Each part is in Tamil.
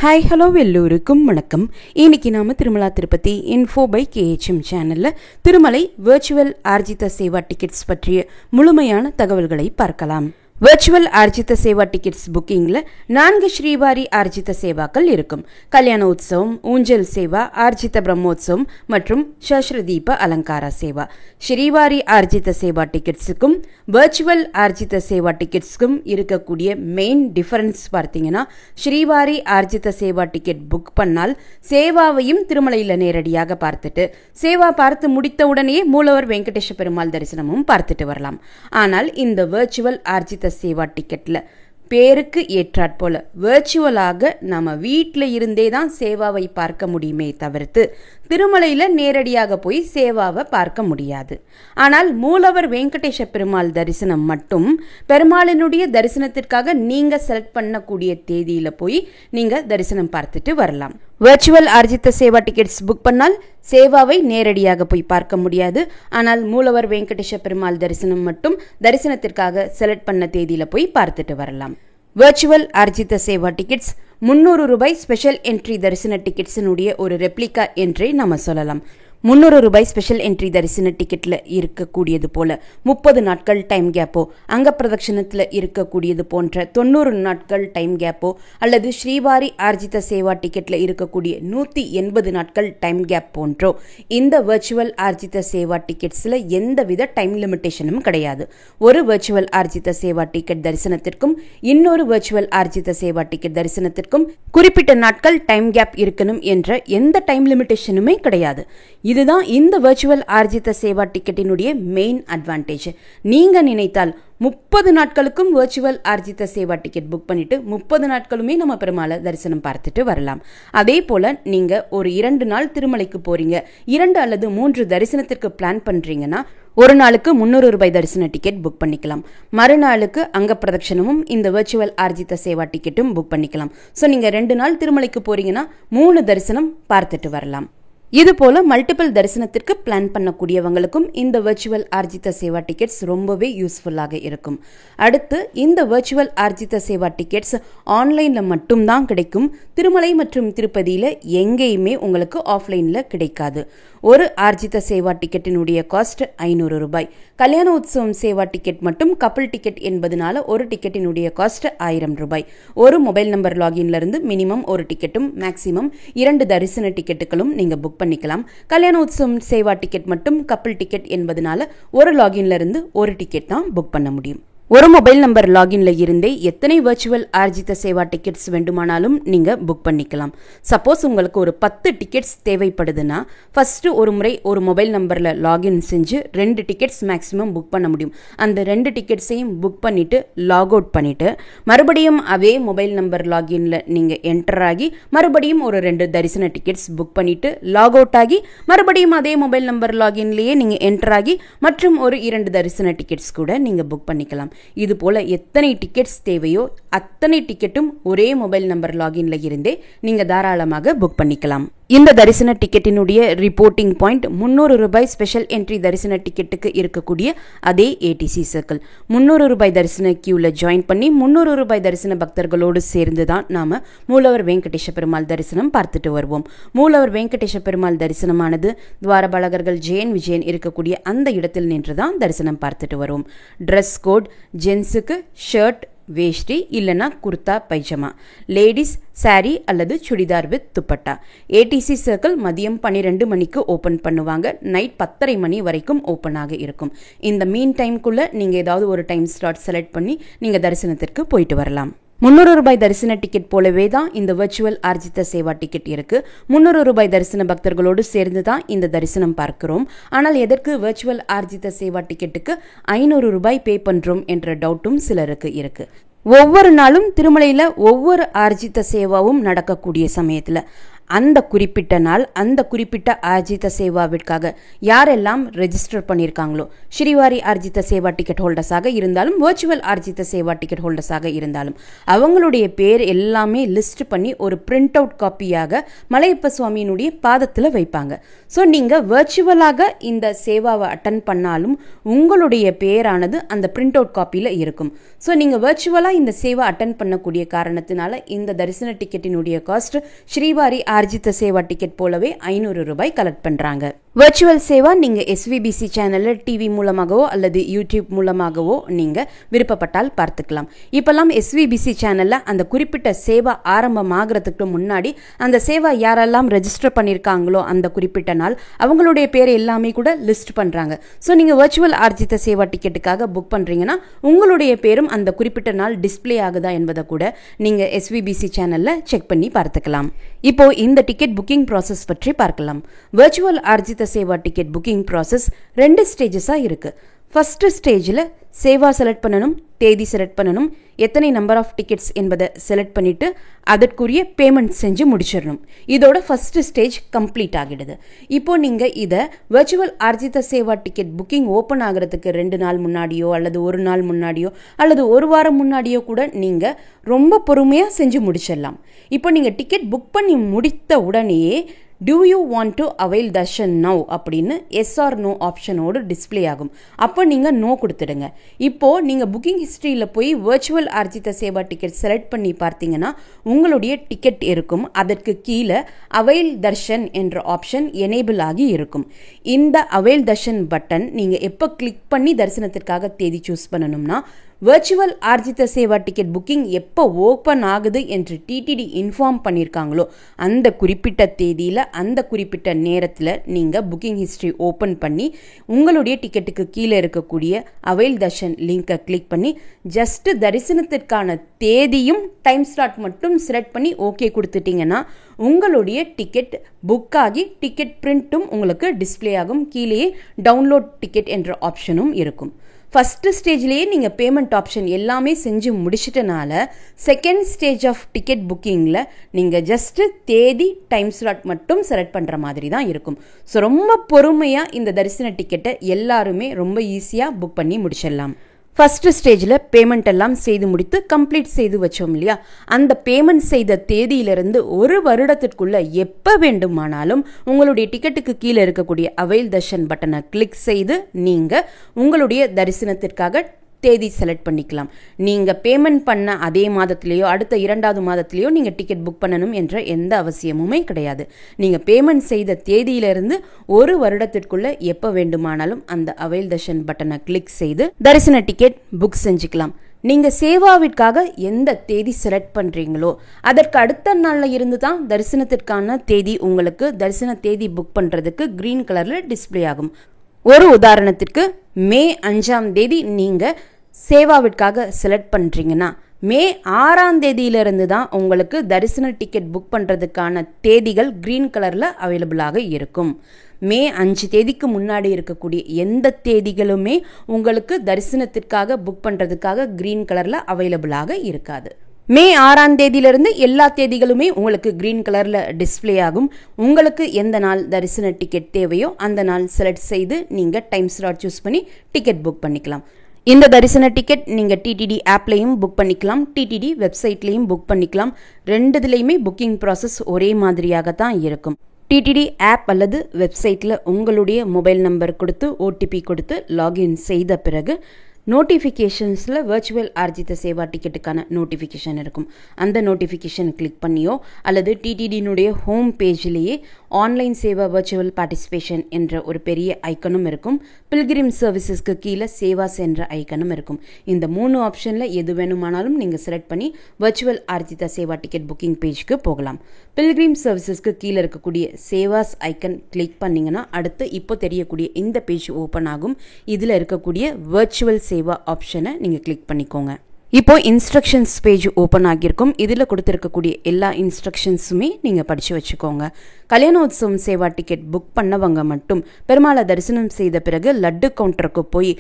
ஹாய் ஹலோ எல்லோருக்கும் வணக்கம். இன்னைக்கு நாம Tirumala Tirupati info by KHM சேனல்ல திருமலை வெர்ச்சுவல் ஆர்ஜித சேவா டிக்கெட்ஸ் பற்றிய முழுமையான தகவல்களை பார்க்கலாம். வெர்ச்சுவல் ஆர்ஜித சேவா டிக்கெட்ஸ் புக்கிங்ல 4 ஸ்ரீவாரி ஆர்ஜித சேவாக்கள் இருக்கும். கல்யாண உற்சவம், ஊஞ்சல் சேவா, ஆர்ஜித பிரம்மோத்சவம் மற்றும் சஹஸ்ரதீப அலங்கார சேவா. ஸ்ரீவாரி ஆர்ஜித சேவா டிக்கெட்ஸுக்கும் வெர்ச்சுவல் ஆர்ஜித சேவா டிக்கெட்ஸுக்கும் இருக்கக்கூடிய மெயின் டிஃபரன்ஸ் பார்த்தீங்கன்னா, ஸ்ரீவாரி ஆர்ஜித சேவா டிக்கெட் புக் பண்ணால் சேவாவையும் திருமலையில் நேரடியாக பார்த்துட்டு சேவா பார்த்து முடித்த உடனே மூலவர் வெங்கடேஷ பெருமாள் தரிசனமும் பார்த்துட்டு வரலாம். ஆனால் இந்த வெர்ச்சுவல் ஆர்ஜித சேவா டிக்கெட்ல பேருக்கு ஏற்றாற்போல வெர்ச்சுவலாக நம்ம வீட்டில் இருந்தே தான் சேவாவை பார்க்க முடியுமே தவிர்த்து திருமலையில நேரடியாக போய் சேவாவை பார்க்க முடியாது. ஆனால் மூலவர் வெங்கடேஷ பெருமாள் தரிசனம் மட்டும் பெருமாளினுடைய தரிசனத்திற்காக நீங்க செலக்ட் பண்ணக்கூடிய தேதியில போய் நீங்க தரிசனம் பார்த்துட்டு வரலாம். Virtual Arjitha Seva tickets book பண்ணால் சேவாவை நேரடியாக போய் பார்க்க முடியாது. ஆனால் மூலவர் வெங்கடேஷ பெருமாள் தரிசனம் மட்டும் தரிசனத்திற்காக செலக்ட் பண்ண தேதியில போய் பார்த்துட்டு வரலாம். வெர்ச்சுவல் ஆர்ஜித சேவா டிக்கெட்ஸ் 300 ரூபாய் ஸ்பெஷல் என்ட்ரி தரிசன டிக்கெட்ஸினுடைய ஒரு ரெப்ளிகா என்றே நம்ம சொல்லலாம். 300 ரூபாய் ஸ்பெஷல் என்ட்ரி தரிசன டிக்கெட்ல இருக்கக்கூடியது போல 30 நாட்கள் டைம் கேப்போ, அங்க பிரதட்சணத்துல இருக்கக்கூடியது போன்ற 90 நாட்கள் டைம் கேப்போ, அல்லது ஸ்ரீவாரி ஆர்ஜித சேவா டிக்கெட்ல இருக்கக்கூடிய 180 நாட்கள் டைம் கேப் போன்றோ இந்த வெர்ச்சுவல் ஆர்ஜித சேவா டிக்கெட்ஸ்ல எந்தவித டைம் லிமிட்டேஷனும் கிடையாது. ஒரு வெர்ச்சுவல் ஆர்ஜித சேவா டிக்கெட் தரிசனத்திற்கும் இன்னொரு வெர்ச்சுவல் ஆர்ஜித சேவா டிக்கெட் தரிசனத்திற்கும் குறிப்பிட்ட நாட்கள் டைம் கேப் இருக்கணும் என்ற எந்த டைம் லிமிட்டேஷனுமே கிடையாது. இதுதான் இந்த virtual Arjitha Seva டிக்கெட்டினுடைய main advantage. நீங்க நினைத்தால் 30 நாட்களுக்கும் virtual Arjitha Seva ticket book பண்ணிட்டு 30 நாட்களுமே நம்ம பெருமாளை தரிசனம் பார்த்துட்டு வரலாம். அதே போல நீங்க ஒரு 2 நாள் திருமலைக்கு போறீங்க, 2 அல்லது 3 தரிசனத்திற்கு பிளான் பண்றீங்கன்னா ஒரு நாளுக்கு 300 ரூபாய் தரிசன டிக்கெட் புக் பண்ணிக்கலாம். மறுநாளுக்கு அங்க பிரதட்சணமும் இந்த வெர்ச்சுவல் ஆர்ஜித சேவா டிக்கெட்டும் புக் பண்ணிக்கலாம். ஸோ நீங்க 2 நாள் திருமலைக்கு போறீங்கன்னா 3 தரிசனம் பார்த்துட்டு வரலாம். இது போல மல்டிபிள் தரிசனத்திற்கு பிளான் பண்ணக்கூடியவங்களுக்கும் இந்த வெர்ச்சுவல் ஆர்ஜித சேவா டிக்கெட்ஸ் ரொம்பவே யூஸ்ஃபுல்லாக இருக்கும். அடுத்து இந்த வெர்ச்சுவல் ஆர்ஜித சேவா டிக்கெட்ஸ் ஆன்லைன்ல மட்டும்தான் கிடைக்கும். திருமலை மற்றும் திருப்பதியில எங்கேயுமே உங்களுக்கு ஆஃப்லைன்ல கிடைக்காது. ஒரு ஆர்ஜித சேவா டிக்கெட்டினுடைய காஸ்ட் 500 ரூபாய். கல்யாண உற்சவம் சேவா டிக்கெட் மட்டும் கப்பிள் டிக்கெட் என்பதனால ஒரு டிக்கெட்டினுடைய காஸ்ட் 1000 ரூபாய். ஒரு மொபைல் நம்பர் லாகின்ல இருந்து மினிமம் ஒரு டிக்கெட்டும் மேக்சிமம் 2 தரிசன டிக்கெட்டுகளும் நீங்க புக் பண்ணிக்கலாம். கல்யாண உற்சவம் சேவா டிக்கெட் மட்டும் கப்பிள் டிக்கெட் என்பதனால ஒரு லாகின்ல இருந்து ஒரு டிக்கெட் தான் புக் பண்ண முடியும். ஒரு மொபைல் நம்பர் லாகின்ல இருந்தே எத்தனை வெர்ச்சுவல் ஆர்ஜித சேவா டிக்கெட்ஸ் வேண்டுமானாலும் நீங்க புக் பண்ணிக்கலாம். சப்போஸ் உங்களுக்கு ஒரு 10 டிக்கெட்ஸ் தேவைப்படுதுன்னா ஃபர்ஸ்ட் ஒரு முறை ஒரு மொபைல் நம்பர்ல லாகின் செஞ்சு 2 டிக்கெட்ஸ் மேக்ஸிமம் புக் பண்ண முடியும். அந்த 2 டிக்கெட்ஸையும் புக் பண்ணிட்டு லாக் அவுட் பண்ணிட்டு மறுபடியும் அதே மொபைல் நம்பர் லாகின்ல நீங்க என்டர் ஆகி மறுபடியும் ஒரு 2 தரிசன டிக்கெட்ஸ் புக் பண்ணிட்டு லாக் அவுட் ஆகி மறுபடியும் அதே மொபைல் நம்பர் லாகின்லயே நீங்க என்டர் ஆகி மற்றும் ஒரு 2 தரிசன டிக்கெட்ஸ் கூட நீங்க புக் பண்ணிக்கலாம். இது போல எத்தனை டிக்கெட்ஸ் தேவையோ அத்தனை டிக்கெட்டும் ஒரே மொபைல் நம்பர் லாகின்ல இருந்தே நீங்க தாராளமாக புக் பண்ணிக்கலாம். இந்த தரிசன டிக்கெட்டினுடைய ரிப்போர்ட்டிங் பாயிண்ட் 300 ரூபாய் ஸ்பெஷல் என்ட்ரி தரிசன டிக்கெட்டுக்கு இருக்கக்கூடிய அதே ATC சர்க்கிள். 300 ரூபாய் தரிசன கியூல ஜாயின் பண்ணி 300 ரூபாய் தரிசன பக்தர்களோடு சேர்ந்து தான் நாம மூலவர் வெங்கடேஷ பெருமாள் தரிசனம் பார்த்துட்டு வருவோம். மூலவர் வெங்கடேஷ பெருமாள் தரிசனமானது துவாரபாலகர்கள் ஜெயன் விஜயன் இருக்கக்கூடிய அந்த இடத்தில் நின்றுதான் தரிசனம் பார்த்துட்டு வருவோம். ட்ரெஸ் கோட் ஜென்ஸுக்கு ஷர்ட் வேஷ்டி இல்லனா குர்தா பைஜமா, லேடிஸ் சாரி அல்லது churidar with dupatta. ATC circle மதியம் 12 மணிக்கு ஓபன் பண்ணுவாங்க. நைட் 10:30 மணி வரைக்கும் ஓபன் ஆக இருக்கும். இந்த மீன் டைம்குள்ள நீங்க ஏதாவது ஒரு டைம் ஸ்லாட் செலக்ட் பண்ணி நீங்க தரிசனத்திற்கு போயிட்டு வரலாம். 300 ரூபாய் தரிசன டிக்கெட் போலவே தான் இந்த வெர்ச்சுவல் ஆர்ஜித சேவா டிக்கெட் இருக்கு. 300 ரூபாய் தரிசன பக்தர்களோடு சேர்ந்து தான் இந்த தரிசனம் பார்க்கிறோம். ஆனால் எதற்கு வெர்ச்சுவல் ஆர்ஜித சேவா டிக்கெட்டுக்கு 500 ரூபாய் பே பண்றோம் என்ற டவுட்டும் சிலருக்கு இருக்கு. ஒவ்வொரு நாளும் திருமலையில ஒவ்வொரு ஆர்ஜித சேவாவும் நடக்கக்கூடிய சமயத்துல அந்த குறிப்பிட்ட நாள் அந்த குறிப்பிட்ட ஆர்ஜித சேவாவிற்காக யாரெல்லாம் ரெஜிஸ்டர் பண்ணியிருக்காங்களோ, ஸ்ரீவாரி ஆர்ஜித சேவா டிக்கெட் ஹோல்டர்ஸாக இருந்தாலும் வர்ச்சுவல் ஆர்ஜித சேவா டிக்கெட் ஹோல்டர்ஸாக இருந்தாலும் அவங்களுடைய பேர் எல்லாமே லிஸ்ட் பண்ணி ஒரு பிரிண்ட் அவுட் காப்பியாக மலையப்ப சுவாமியினுடைய பாதத்தில் வைப்பாங்க. ஸோ நீங்கள் வர்ச்சுவலாக இந்த சேவாவை அட்டன் பண்ணாலும் உங்களுடைய பேரானது அந்த பிரிண்ட் அவுட் காப்பியில் இருக்கும். ஸோ நீங்கள் வர்ச்சுவலாக இந்த சேவா அட்டன் பண்ணக்கூடிய காரணத்தினால இந்த தரிசன டிக்கெட்டினுடைய காஸ்ட் ஸ்ரீவாரி ஆர்ஜித சேவா டிக்கெட் போலவே 500 ரூபாய் கலெக்ட் பண்றாங்க. வர்ச்சுவல் சேவா நீங்க SVBC சேனல்ல டிவி மூலமாகவோ அல்லது யூடியூப் மூலமாகவோ நீங்க விருப்பப்பட்டால் பார்த்துக்கலாம். இப்பெல்லாம் SVBC சேனல்ல அந்த குறிப்பிட்ட சேவா ஆரம்பமாகறதுக்கு முன்னாடி அந்த சேவா யாரெல்லாம் ரெஜிஸ்டர் பண்ணியிருக்காங்களோ அந்த குறிப்பிட்ட நாள் அவங்களுடைய பேர் எல்லாமே கூட லிஸ்ட் பண்றாங்க. ஸோ நீங்க வர்ச்சுவல் ஆர்ஜித சேவா டிக்கெட்டுக்காக புக் பண்றீங்கன்னா உங்களுடைய பேரும் அந்த குறிப்பிட்ட நாள் டிஸ்பிளே ஆகுதா என்பதை கூட நீங்க SVBC சேனல்ல செக் பண்ணி பார்த்துக்கலாம். இப்போ இந்த டிக்கெட் புக்கிங் ப்ராசஸ் பற்றி பார்க்கலாம். Virtual Arjitha Seva ticket booking process 2 ஸ்டேஜஸா இருக்கு. ஃபர்ஸ்ட் ஸ்டேஜில் சேவா செலக்ட் பண்ணணும், தேதி செலக்ட் பண்ணணும், எத்தனை நம்பர் ஆஃப் டிக்கெட்ஸ் என்பதை செலக்ட் பண்ணிட்டு அதற்குரிய பேமெண்ட் செஞ்சு முடிச்சிடணும். இதோட ஃபர்ஸ்ட் ஸ்டேஜ் கம்ப்ளீட் ஆகிடுது. இப்போ நீங்கள் இதை virtual Arjitha Seva ticket booking open ஆகிறதுக்கு 2 நாள் முன்னாடியோ அல்லது 1 நாள் முன்னாடியோ அல்லது 1 வாரம் முன்னாடியோ கூட நீங்கள் ரொம்ப பொறுமையாக செஞ்சு முடிச்சிடலாம். இப்போ நீங்கள் டிக்கெட் புக் பண்ணி முடித்த உடனேயே Do you want to avail darshan now அப்படின்னு எஸ் ஆர் நோ ஆப்ஷனோடு டிஸ்பிளே ஆகும். அப்போ நீங்கள் நோ கொடுத்துடுங்க. இப்போ நீங்கள் புக்கிங் ஹிஸ்ட்ரியில் போய் virtual Arjitha Seva ticket select பண்ணி பார்த்தீங்கன்னா உங்களுடைய டிக்கெட் இருக்கும். அதற்கு கீழே அவைல் தர்ஷன் என்ற ஆப்ஷன் எனேபிள் ஆகி இருக்கும். இந்த அவைல் தர்ஷன் பட்டன் நீங்கள் எப்போ கிளிக் பண்ணி தரிசனத்திற்காக தேதி சூஸ் பண்ணணும்னா virtual Arjitha Seva ticket booking எப்போ ஓப்பன் ஆகுது என்று டிடிடி இன்ஃபார்ம் பண்ணியிருக்காங்களோ அந்த குறிப்பிட்ட தேதியில் அந்த குறிப்பிட்ட நேரத்தில் நீங்கள் புக்கிங் ஹிஸ்ட்ரி ஓப்பன் பண்ணி உங்களுடைய டிக்கெட்டுக்கு கீழே இருக்கக்கூடிய அவைல் தர்ஷன் லிங்கை கிளிக் பண்ணி ஜஸ்ட் தரிசனத்திற்கான தேதியும் டைம் ஸ்லாட் மட்டும் செலக்ட் பண்ணி ஓகே கொடுத்துட்டீங்கன்னா உங்களுடைய டிக்கெட் புக் ஆகி டிக்கெட் பிரிண்ட்டும் உங்களுக்கு டிஸ்பிளே ஆகும். கீழே டவுன்லோட் டிக்கெட் என்ற ஆப்ஷனும் இருக்கும். ஃபர்ஸ்ட் ஸ்டேஜ்லேயே நீங்கள் பேமெண்ட் ஆப்ஷன் எல்லாமே செஞ்சு முடிச்சிட்டனால செகண்ட் ஸ்டேஜ் ஆஃப் டிக்கெட் புக்கிங்கில் நீங்கள் ஜஸ்ட்டு தேதி டைம் ஸ்லாட் மட்டும் செலக்ட் பண்ணுற மாதிரி தான் இருக்கும். ஸோ ரொம்ப பொறுமையாக இந்த தரிசன டிக்கெட்டை எல்லாருமே ரொம்ப ஈஸியாக புக் பண்ணி முடிச்சிடலாம். ஃபர்ஸ்ட் ஸ்டேஜில் பேமெண்ட் எல்லாம் செய்து முடித்து கம்ப்ளீட் செய்து வச்சோம் இல்லையா, அந்த பேமெண்ட் செய்த தேதியிலிருந்து 1 வருடத்திற்குள்ள எப்போ வேண்டுமானாலும் உங்களுடைய டிக்கெட்டுக்கு கீழே இருக்கக்கூடிய அவைல் தர்ஷன் பட்டனை கிளிக் செய்து நீங்கள் உங்களுடைய தரிசனத்திற்காக தேதி செலக்ட் பண்ணிக்கலாம். நீங்கள் பேமெண்ட் பண்ண அதே மாதத்திலேயோ அடுத்த 2வது மாதத்திலேயோ நீங்கள் டிக்கெட் புக் பண்ணணும் என்ற எந்த அவசியமுமே கிடையாது. நீங்கள் பேமெண்ட் செய்த தேதியிலிருந்து 1 வருடத்திற்குள்ள எப்போ வேண்டுமானாலும் அந்த அவைல் தர்ஷன் பட்டனை கிளிக் செய்து தரிசன டிக்கெட் புக் செஞ்சுக்கலாம். நீங்கள் சேவாவிற்காக எந்த தேதி செலக்ட் பண்ணுறீங்களோ அதற்கு அடுத்த நாளில் இருந்து தான் தரிசனத்திற்கான தேதி உங்களுக்கு தரிசன தேதி புக் பண்ணுறதுக்கு க்ரீன் கலரில் டிஸ்பிளே ஆகும். ஒரு உதாரணத்திற்கு மே 5ஆம் தேதி நீங்கள் சேவாவிற்காக செலக்ட் பண்ணுறீங்கன்னா மே 6ஆம் தேதியிலிருந்து தான் உங்களுக்கு தரிசன டிக்கெட் புக் பண்ணுறதுக்கான தேதிகள் க்ரீன் கலரில் அவைலபிளாக இருக்கும். மே 5 தேதிக்கு முன்னாடி இருக்கக்கூடிய எந்த தேதிகளுமே உங்களுக்கு தரிசனத்திற்காக புக் பண்ணுறதுக்காக க்ரீன் கலரில் அவைலபிளாக இருக்காது. மே 6ஆம் தேதியிலிருந்து எல்லா தேதிகளுமே உங்களுக்கு க்ரீன் கலரில் டிஸ்பிளே ஆகும். உங்களுக்கு எந்த நாள் தரிசன டிக்கெட் தேவையோ அந்த நாள் செலக்ட் செய்து நீங்கள் டைம் ஸ்லாட் சூஸ் பண்ணி டிக்கெட் புக் பண்ணிக்கலாம். இந்த தரிசன டிக்கெட் நீங்கள் டிடிடி ஆப்லையும் புக் பண்ணிக்கலாம், டிடிடி வெப்சைட்லையும் புக் பண்ணிக்கலாம். 2இதுலையுமே புக்கிங் ப்ராசஸ் ஒரே மாதிரியாக தான் இருக்கும். டிடிடி ஆப் அல்லது வெப்சைட்டில் உங்களுடைய மொபைல் நம்பர் கொடுத்து OTP கொடுத்து லாகின் செய்த பிறகு நோட்டிஃபிகேஷன்ஸில் வர்ச்சுவல் ஆர்ஜித சேவா டிக்கெட்டுக்கான நோட்டிஃபிகேஷன் இருக்கும். அந்த நோட்டிஃபிகேஷன் கிளிக் பண்ணியோ அல்லது டிடிடியினுடைய ஹோம் பேஜ்லேயே ஆன்லைன் சேவா வர்ச்சுவல் பார்ட்டிசிபேஷன் என்ற ஒரு பெரிய ஐக்கனும் இருக்கும். பில்கிரிம் சர்வீசஸ்க்கு கீழே சேவாஸ் என்ற ஐக்கனும் இருக்கும். இந்த 3 ஆப்ஷனில் எது வேணுமானாலும் நீங்கள் செலக்ட் பண்ணி virtual Arjitha Seva ticket booking பேஜ்க்கு போகலாம். பில்கிரிம் சர்வீசஸ்க்கு கீழே இருக்கக்கூடிய சேவாஸ் ஐக்கன் கிளிக் பண்ணிங்கன்னா அடுத்து இப்போ தெரியக்கூடிய இந்த பேஜ் ஓப்பன் ஆகும். இதில் இருக்கக்கூடிய வர்ச்சுவல் சேவா ஆப்ஷனை நீங்கள் கிளிக் பண்ணிக்கோங்க. இப்போ இன்ஸ்ட்ரக்ஷன்ஸ் பேஜ் ஓப்பன் ஆகியிருக்கும். இதில் கொடுத்துருக்கக்கூடிய எல்லா இன்ஸ்ட்ரக்ஷன்ஸுமே நீங்கள் படித்து வச்சுக்கோங்க. கல்யாணோத்சவம் சேவா டிக்கெட் புக் பண்ணவங்க மட்டும் பெருமாளை தரிசனம் செய்த பிறகு லட்டு கவுண்டருக்கு போய்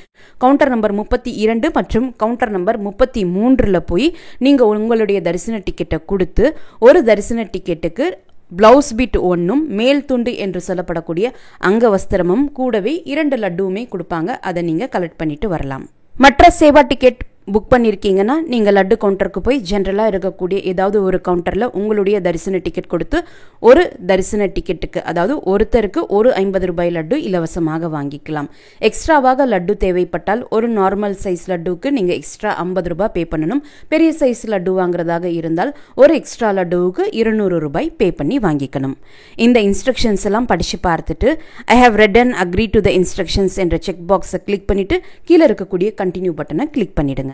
கவுண்டர் நம்பர் 32 மற்றும் கவுண்டர் நம்பர் 33 போய் நீங்கள் உங்களுடைய தரிசன டிக்கெட்டை கொடுத்து ஒரு தரிசன டிக்கெட்டுக்கு பிளவுஸ் பிட் ஒன்றும் மேல் துண்டு என்று சொல்லப்படக்கூடிய அங்கவஸ்திரமும் கூடவே 2 லட்டுவுமே கொடுப்பாங்க. அதை நீங்கள் கலெக்ட் பண்ணிட்டு வரலாம். மற்ற சேவா டிக்கெட் புக் பண்ணியிருக்கீங்கன்னா நீங்கள் லட்டு கவுண்டருக்கு போய் ஜென்ரலாக இருக்கக்கூடிய ஏதாவது ஒரு கவுண்டரில் உங்களுடைய தரிசன டிக்கெட் கொடுத்து ஒரு தரிசன டிக்கெட்டுக்கு, அதாவது ஒருத்தருக்கு ஒரு 50 ரூபாய் லட்டு இலவசமாக வாங்கிக்கலாம். எக்ஸ்ட்ராவாக லட்டு தேவைப்பட்டால் ஒரு நார்மல் சைஸ் லட்டுவுக்கு நீங்கள் எக்ஸ்ட்ரா 50 ரூபாய் பே பண்ணணும். பெரிய சைஸ் லட்டு வாங்குறதாக இருந்தால் ஒரு எக்ஸ்ட்ரா லட்டுவுக்கு 200 ரூபாய் பே பண்ணி வாங்கிக்கணும். இந்த இன்ஸ்ட்ரக்ஷன்ஸ் எல்லாம் படித்து பார்த்துட்டு I have read and agree to the instructions என்ற செக் பாக்ஸை கிளிக் பண்ணிவிட்டு கீழே இருக்கக்கூடிய கண்டினியூ பட்டனை கிளிக் பண்ணிடுங்க.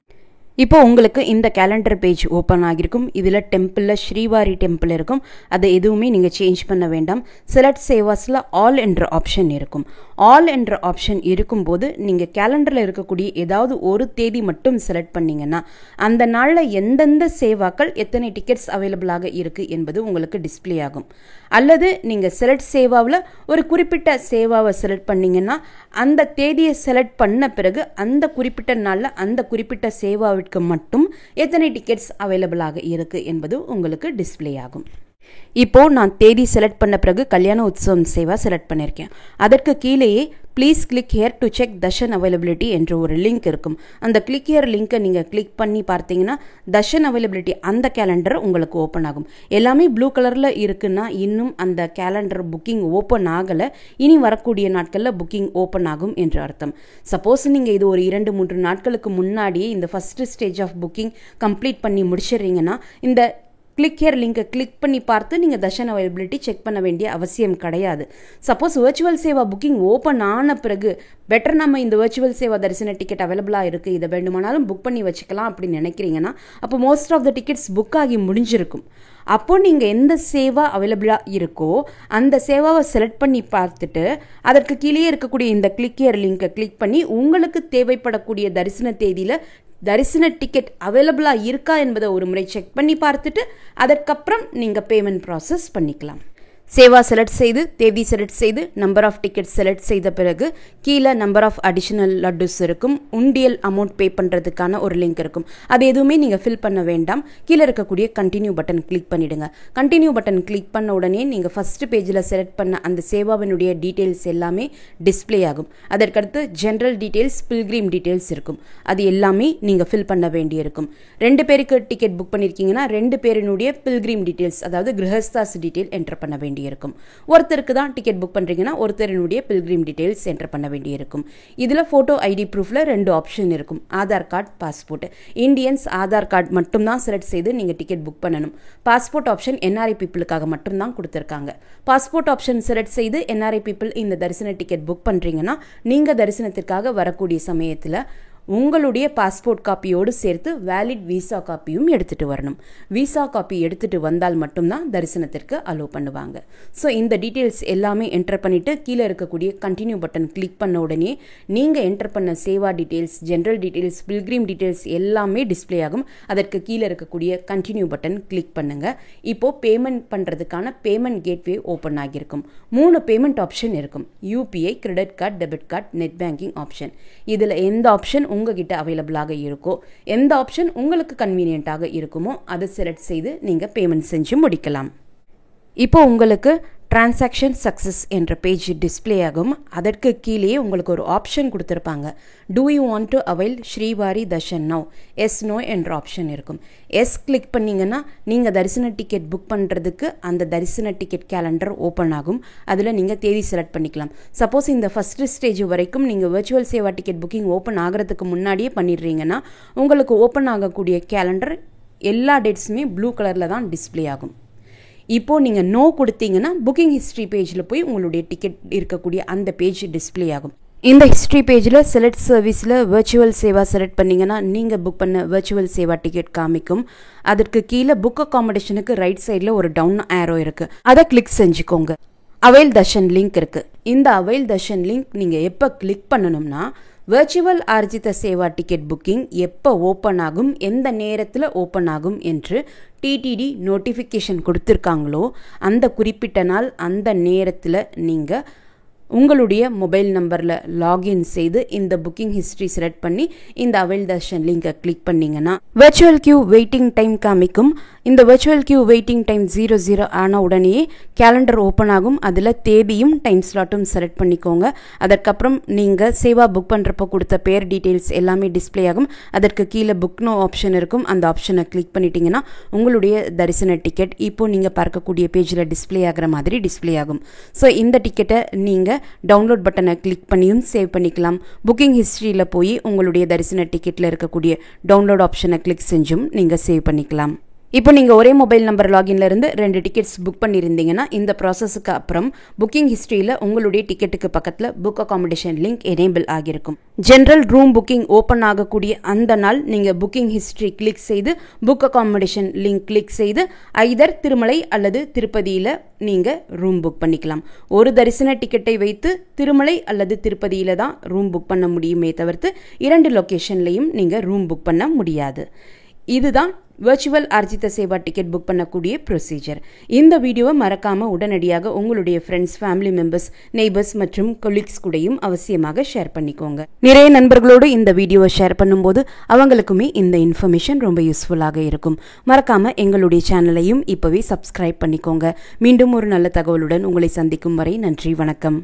இப்போ உங்களுக்கு இந்த கேலண்டர் பேஜ் ஓப்பன் ஆகிருக்கும். இதில் டெம்பிளில் ஸ்ரீவாரி டெம்பிள் இருக்கும். அதை எதுவுமே நீங்கள் சேஞ்ச் பண்ண வேண்டாம். செலக்ட் சேவாஸில் ஆல் என்ற ஆப்ஷன் இருக்கும். ஆல் என்ற ஆப்ஷன் இருக்கும்போது நீங்கள் கேலண்டரில் இருக்கக்கூடிய ஏதாவது ஒரு தேதி மட்டும் செலக்ட் பண்ணிங்கன்னா அந்த நாளில் எந்தெந்த சேவாக்கள் எத்தனை டிக்கெட்ஸ் அவைலபிளாக இருக்குது என்பது உங்களுக்கு டிஸ்பிளே ஆகும். அல்லது நீங்கள் செலக்ட் சேவாவில் ஒரு குறிப்பிட்ட சேவாவை செலக்ட் பண்ணிங்கன்னா அந்த தேதியை செலக்ட் பண்ண பிறகு அந்த குறிப்பிட்ட நாளில் அந்த குறிப்பிட்ட சேவாவிற்கு மட்டும் எத்தனை டிக்கெட்ஸ் அவைலபிளாக இருக்குது என்பது உங்களுக்கு டிஸ்பிளே ஆகும். இப்போ நான் தேதி செலக்ட் பண்ண பிறகு கல்யாண உற்சவம் சேவா செலக்ட் பண்ணியிருக்கேன். அதற்கு கீழேயே please click here to check Darshan availability என்ற ஒரு லிங்க் இருக்கும். அந்த கிளிக் ஹியர் லிங்கை நீங்கள் கிளிக் பண்ணி பார்த்தீங்கன்னா தர்ஷன் அவைலபிலிட்டி அந்த கேலண்டர் உங்களுக்கு ஓப்பன் ஆகும். எல்லாமே ப்ளூ கலரில் இருக்குன்னா இன்னும் அந்த கேலண்டர் புக்கிங் ஓப்பன் ஆகலை. இனி வரக்கூடிய நாட்களில் புக்கிங் ஓப்பன் ஆகும் என்று அர்த்தம். சப்போஸ் நீங்கள் இது ஒரு 2-3 நாட்களுக்கு முன்னாடியே இந்த first stage of booking complete பண்ணி முடிச்சிடுறீங்கன்னா இந்த கிளிக் ஹியர் லிங்கை கிளிக் பண்ணி பார்த்து நீங்கள் தர்ஷன் அவைலபிலிட்டி செக் பண்ண வேண்டிய அவசியம் கிடையாது. Suppose virtual Seva booking open ஆன பிறகு பெட்டர் நம்ம இந்த வர்ச்சுவல் சேவா தரிசன டிக்கெட் அவைலபிளாக இருக்குது, இதை வேண்டுமானாலும் புக் பண்ணி வச்சுக்கலாம் அப்படின்னு நினைக்கிறீங்கன்னா அப்போ most of the tickets book ஆகி முடிஞ்சிருக்கும். அப்போ நீங்கள் எந்த சேவா அவைலபிளாக இருக்கோ அந்த சேவாவை செலக்ட் பண்ணி பார்த்துட்டு அதற்கு கீழே இருக்கக்கூடிய இந்த கிளிக் ஹியர் லிங்கை கிளிக் பண்ணி உங்களுக்கு தேவைப்படக்கூடிய தரிசன தேதியில் தரிசன டிக்கெட் அவைலபிளாக இருக்கா என்பதை ஒரு முறை செக் பண்ணி பார்த்துட்டு அதற்கப்புறம் நீங்கள் பேமெண்ட் ப்ராசஸ் பண்ணிக்கலாம். சேவா செலக்ட் செய்து தேதி செலக்ட் செய்து நம்பர் ஆஃப் டிக்கெட் செலக்ட் செய்த பிறகு கீழே நம்பர் ஆஃப் அடிஷனல் லட்டுஸ் இருக்கும். உண்டியல் அமௌண்ட் பே பண்ணுறதுக்கான ஒரு லிங்க் இருக்கும். அது எதுவுமே நீங்கள் ஃபில் பண்ண வேண்டாம். கீழே இருக்கக்கூடிய கண்டினியூ பட்டன் கிளிக் பண்ணிவிடுங்க. கண்டினியூ பட்டன் கிளிக் பண்ண உடனே நீங்கள் ஃபஸ்ட்டு பேஜில் செலக்ட் பண்ண அந்த சேவாவினுடைய டீட்டெயில்ஸ் எல்லாமே டிஸ்பிளே ஆகும். அதற்கடுத்து ஜென்ரல் டீட்டெயில்ஸ், பில்கிரிம் டீட்டெயில்ஸ் இருக்கும். அது எல்லாமே நீங்கள் ஃபில் பண்ண வேண்டியிருக்கும். 2 பேருக்கு டிக்கெட் புக் பண்ணியிருக்கீங்கன்னா 2 பேரினுடைய பில்கிரிம் டீட்டெயில்ஸ், அதாவது கிரகஸ்தாஸ் டீட்டெயில் என்டர் பண்ண வேண்டியிருக்கும். ஒருத்தருக்கு தான் டிக்கெட் புக் பண்றீங்கன்னா ஒருத்தரினுடைய பில்கிரிம் டீடைல்ஸ் என்டர் பண்ண வேண்டியிருக்கும். இதுல போட்டோ ஐடி ப்ரூஃப்ல 2 ஆப்ஷன் இருக்கும். Aadhaar card, passport. Indians Aadhaar card மட்டும் தான் செலக்ட் செய்து நீங்க டிக்கெட் புக் பண்ணணும். பாஸ்போர்ட் ஆப்ஷன் என்ஆர்ஐ பீப்புளுக்காக மட்டும் தான் கொடுத்திருக்காங்க. பாஸ்போர்ட் ஆப்ஷன் செலக்ட் செய்து என்ஆர்ஐ பீப்புள் இந்த தரிசன டிக்கெட் புக் பண்றீங்கன்னா நீங்க தரிசனத்திற்காக வரக்கூடிய சமயத்துல உங்களுடைய பாஸ்போர்ட் காப்பியோடு சேர்த்து வேலிட் விசா காப்பியும் எடுத்துட்டு வரணும். விசா காப்பி எடுத்துட்டு வந்தால் மட்டும்தான் தரிசனத்திற்கு அலோ பண்ணுவாங்க. ஸோ இந்த டீட்டெயில்ஸ் எல்லாமே என்டர் பண்ணிட்டு கீழே இருக்கக்கூடிய கண்டினியூ பட்டன் கிளிக் பண்ண உடனே நீங்க என்டர் பண்ண Seva details, general details, pilgrim details எல்லாமே டிஸ்பிளே ஆகும். அதற்கு கீழே இருக்கக்கூடிய கண்டினியூ பட்டன் கிளிக் பண்ணுங்க. இப்போ பேமெண்ட் பண்றதுக்கான பேமெண்ட் கேட்வே ஓப்பன் ஆகியிருக்கும். 3 பேமெண்ட் ஆப்ஷன் இருக்கும். UPI, credit card, debit card, net banking option. இதுல எந்த ஆப்ஷன் உங்ககிட்ட அவைலபிளாக இருக்கோ, எந்த ஆப்ஷன் உங்களுக்கு கன்வீனியன்ட்டாக இருக்குமோ அதை செலக்ட் செய்து நீங்க பேமெண்ட் செஞ்சு முடிக்கலாம். இப்போ உங்களுக்கு டிரான்சாக்ஷன் சக்சஸ் என்ற பேஜ் டிஸ்பிளே ஆகும். அதற்கு கீழே உங்களுக்கு ஒரு ஆப்ஷன் கொடுத்துருப்பாங்க. Do you want to avail Srivari Darshan now? Yes, no என்ற ஆப்ஷன் இருக்கும். எஸ் கிளிக் பண்ணீங்கன்னா நீங்கள் தரிசன டிக்கெட் புக் பண்ணுறதுக்கு அந்த தரிசன டிக்கெட் கேலண்டர் ஓப்பன் ஆகும். அதில் நீங்கள் தேதி செலக்ட் பண்ணிக்கலாம். சப்போஸ் இந்த ஃபர்ஸ்ட் ஸ்டேஜ் வரைக்கும் நீங்கள் virtual Seva ticket booking open ஆகிறதுக்கு முன்னாடியே பண்ணிடுறீங்கன்னா உங்களுக்கு ஓப்பன் ஆகக்கூடிய கேலண்டர் எல்லா டேட்ஸுமே ப்ளூ கலரில் தான் டிஸ்பிளே ஆகும். இப்போ நீங்கள் நோ கொடுத்தீங்கன்னா புக்கிங் ஹிஸ்ட்ரி பேஜில் போய் உங்களுடைய டிக்கெட் இருக்கக்கூடிய அந்த பேஜ் டிஸ்பிளே ஆகும். இந்த ஹிஸ்ட்ரி பேஜில் செலக்ட் சர்வீஸில் வர்ச்சுவல் சேவா செலக்ட் பண்ணிங்கன்னா நீங்கள் புக் பண்ண வர்ச்சுவல் சேவா டிக்கெட் காமிக்கும். அதற்கு கீழே புக் அகாமடேஷனுக்கு ரைட் சைடில் ஒரு டவுன் ஆரோ இருக்குது. அதை கிளிக் செஞ்சுக்கோங்க. அவைல் தர்ஷன் லிங்க் இருக்குது. இந்த அவைல் தர்ஷன் லிங்க் நீங்கள் எப்போ கிளிக் பண்ணணும்னா virtual Arjitha Seva ticket booking எப்போ ஓப்பன் ஆகும், எந்த நேரத்தில் ஓப்பன் ஆகும் என்று டிடிடி நோட்டிஃபிகேஷன் கொடுத்துருக்காங்களோ அந்த குறிப்பிட்ட நாள் அந்த நேரத்தில் நீங்கள் உங்களுடைய மொபைல் நம்பரில் லாகின் செய்து இந்த புக்கிங் ஹிஸ்ட்ரி செலக்ட் பண்ணி இந்த அவைல் தர்ஷன் லிங்கை கிளிக் பண்ணிங்கன்னா வெர்ச்சுவல் கியூ வெயிட்டிங் டைம் காமிக்கும். இந்த வெர்ச்சுவல் கியூ வெயிட்டிங் டைம் 00 ஆன உடனேயே கேலண்டர் ஓப்பன் ஆகும். அதில் தேதியும் டைம் ஸ்லாட்டும் செலக்ட் பண்ணிக்கோங்க. அதற்கப்புறம் நீங்கள் சேவா புக் பண்ணுறப்போ கொடுத்த பேர் டீட்டெயில்ஸ் எல்லாமே டிஸ்பிளே ஆகும். அதற்கு கீழே புக் நோ ஆப்ஷன் இருக்கும். அந்த ஆப்ஷனை கிளிக் பண்ணிட்டீங்கன்னா உங்களுடைய தரிசன டிக்கெட் இப்போ நீங்கள் பார்க்கக்கூடிய பேஜில் டிஸ்பிளே ஆகிற மாதிரி டிஸ்பிளே ஆகும். ஸோ இந்த டிக்கெட்டை நீங்கள் டவுன்லோட் பட்டனை கிளிக் பண்ணியும் சேவ் பண்ணிக்கலாம். புக்கிங் ஹிஸ்ட்ரியில் போய் உங்களுடைய தரிசன டிக்கெட்டில் இருக்கக்கூடிய டவுன்லோட் ஆப்ஷனை கிளிக் செஞ்சும் நீங்கள் சேவ் பண்ணிக்கலாம். இப்போ நீங்கள் ஒரே மொபைல் நம்பர் லாகின்ல இருந்து 2 டிக்கெட்ஸ் புக் பண்ணியிருந்தீங்கன்னா இந்த ப்ராசஸுக்கு அப்புறம் புக்கிங் ஹிஸ்ட்ரியில் உங்களுடைய டிக்கெட்டுக்கு பக்கத்தில் புக் அகாமடேஷன் லிங்க் எனேபிள் ஆகியிருக்கும். ஜென்ரல் ரூம் புக்கிங் ஓப்பன் ஆகக்கூடிய அந்த நாள் நீங்கள் புக்கிங் ஹிஸ்ட்ரி கிளிக் செய்து புக் அகாமடேஷன் லிங்க் கிளிக் செய்து ஐதர் திருமலை அல்லது திருப்பதியில் நீங்கள் ரூம் புக் பண்ணிக்கலாம். ஒரு தரிசன டிக்கெட்டை வைத்து திருமலை அல்லது திருப்பதியில் தான் ரூம் புக் பண்ண முடியுமே தவிர்த்து 2 லொக்கேஷன்லையும் நீங்கள் ரூம் புக் பண்ண முடியாது. இதுதான் virtual Arjitha Seva ticket book பண்ணக்கூடிய ப்ரொசீஜர். இந்த வீடியோவை மறக்காமல் உடனடியாக உங்களுடைய ஃப்ரெண்ட்ஸ், ஃபேமிலி மெம்பர்ஸ், நெய்பர்ஸ் மற்றும் கொலீக்ஸ் கூடயும் அவசியமாக ஷேர் பண்ணிக்கோங்க. நிறைய நண்பர்களோடு இந்த வீடியோவை ஷேர் பண்ணும்போது அவங்களுக்குமே இந்த இன்ஃபர்மேஷன் ரொம்ப யூஸ்ஃபுல்லாக இருக்கும். மறக்காமல் எங்களுடைய சேனலையும் இப்போவே சப்ஸ்கிரைப் பண்ணிக்கோங்க. மீண்டும் ஒரு நல்ல தகவலுடன் உங்களை சந்திக்கும் வரை நன்றி, வணக்கம்.